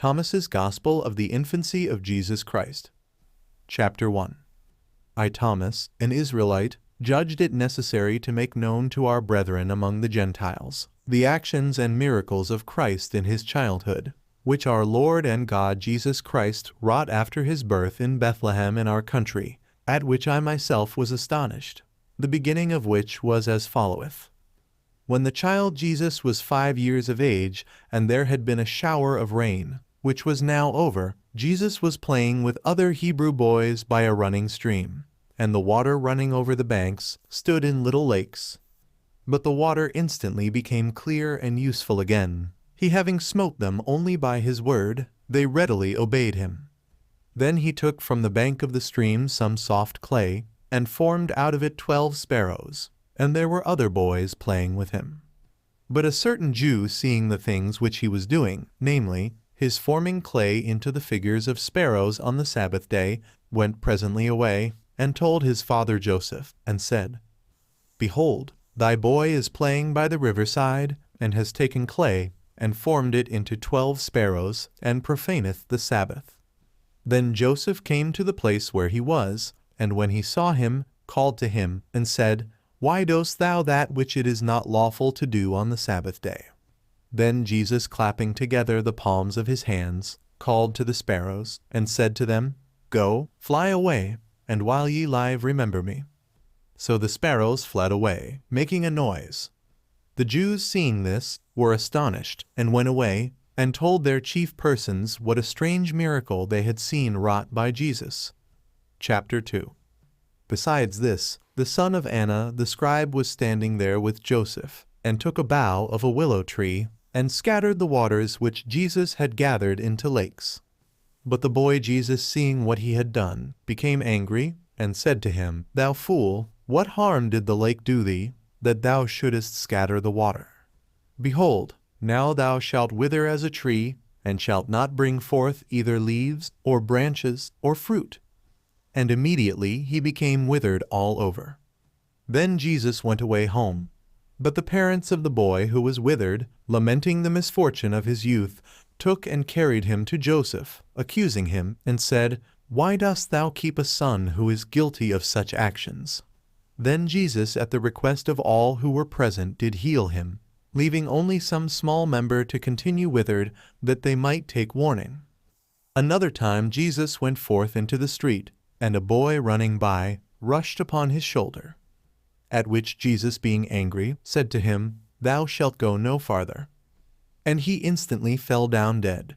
Thomas's Gospel of the Infancy of Jesus Christ. Chapter 1. I, Thomas, an Israelite, judged it necessary to make known to our brethren among the Gentiles the actions and miracles of Christ in his childhood, which our Lord and God Jesus Christ wrought after his birth in Bethlehem in our country, at which I myself was astonished, the beginning of which was as followeth. When the child Jesus was 5 years of age, and there had been a shower of rain, which was now over, Jesus was playing with other Hebrew boys by a running stream, and the water running over the banks stood in little lakes. But the water instantly became clear and useful again. He having smote them only by his word, they readily obeyed him. Then he took from the bank of the stream some soft clay, and formed out of it 12 sparrows, and there were other boys playing with him. But a certain Jew, seeing the things which he was doing, namely, his forming clay into the figures of sparrows on the Sabbath day, went presently away, and told his father Joseph, and said, Behold, thy boy is playing by the riverside, and has taken clay, and formed it into 12 sparrows, and profaneth the Sabbath. Then Joseph came to the place where he was, and when he saw him, called to him, and said, Why dost thou that which it is not lawful to do on the Sabbath day? Then Jesus, clapping together the palms of his hands, called to the sparrows, and said to them, Go, fly away, and while ye live remember me. So the sparrows fled away, making a noise. The Jews, seeing this, were astonished, and went away, and told their chief persons what a strange miracle they had seen wrought by Jesus. Chapter 2. Besides this, the son of Anna the scribe was standing there with Joseph, and took a bough of a willow tree, and scattered the waters which Jesus had gathered into lakes. But the boy Jesus, seeing what he had done, became angry, and said to him, Thou fool, what harm did the lake do thee, that thou shouldest scatter the water? Behold, now thou shalt wither as a tree, and shalt not bring forth either leaves, or branches, or fruit. And immediately he became withered all over. Then Jesus went away home. But the parents of the boy who was withered, lamenting the misfortune of his youth, took and carried him to Joseph, accusing him, and said, Why dost thou keep a son who is guilty of such actions? Then Jesus, at the request of all who were present, did heal him, leaving only some small member to continue withered, that they might take warning. Another time Jesus went forth into the street, and a boy running by rushed upon his shoulder. At which Jesus, being angry, said to him, Thou shalt go no farther. And he instantly fell down dead.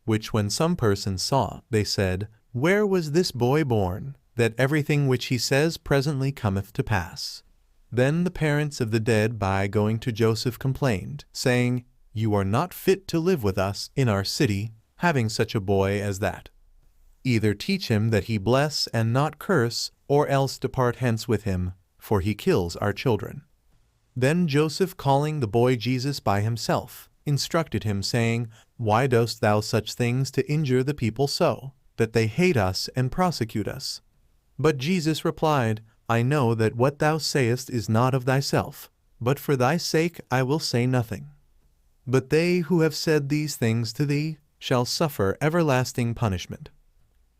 Which when some persons saw, they said, Where was this boy born, that everything which he says presently cometh to pass? Then the parents of the dead by going to Joseph complained, saying, You are not fit to live with us in our city, having such a boy as that. Either teach him that he bless and not curse, or else depart hence with him, for he kills our children. Then Joseph, calling the boy Jesus by himself, instructed him, saying, Why dost thou such things to injure the people so, that they hate us and prosecute us? But Jesus replied, I know that what thou sayest is not of thyself, but for thy sake I will say nothing. But they who have said these things to thee shall suffer everlasting punishment.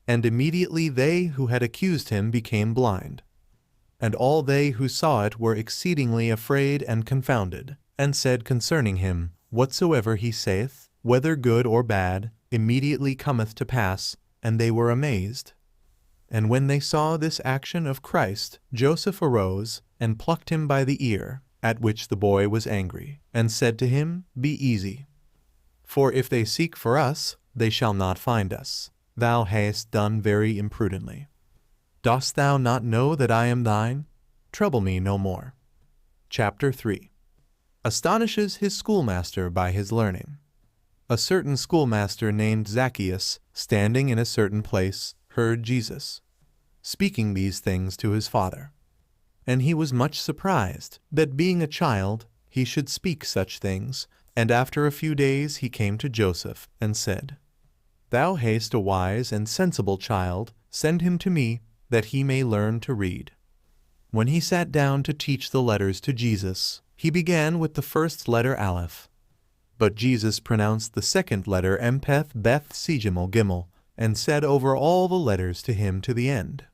And immediately they who had accused him became blind. And all they who saw it were exceedingly afraid and confounded, and said concerning him, Whatsoever he saith, whether good or bad, immediately cometh to pass, and they were amazed. And when they saw this action of Christ, Joseph arose, and plucked him by the ear, at which the boy was angry, and said to him, Be easy. For if they seek for us, they shall not find us. Thou hast done very imprudently. Dost thou not know that I am thine? Trouble me no more. Chapter 3. Astonishes his schoolmaster by his learning. A certain schoolmaster named Zacchaeus, standing in a certain place, heard Jesus speaking these things to his father. And he was much surprised, that being a child, he should speak such things. And after a few days he came to Joseph, and said, Thou hast a wise and sensible child, send him to me, that he may learn to read. When he sat down to teach the letters to Jesus, he began with the first letter Aleph. But Jesus pronounced the second letter Mepeth Beth Sejimel Gimel, and said over all the letters to him to the end.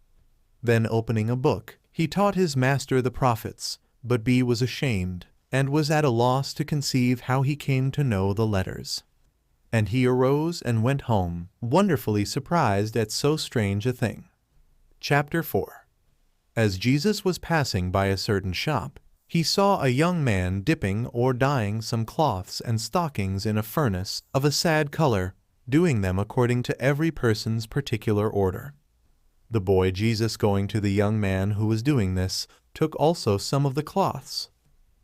Then opening a book, he taught his master the prophets, but B was ashamed, and was at a loss to conceive how he came to know the letters. And he arose and went home, wonderfully surprised at so strange a thing. Chapter 4. As Jesus was passing by a certain shop, he saw a young man dipping or dyeing some cloths and stockings in a furnace of a sad color, doing them according to every person's particular order. The boy Jesus, going to the young man who was doing this, took also some of the cloths.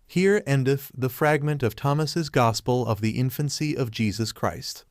Here endeth the fragment of Thomas's Gospel of the Infancy of Jesus Christ.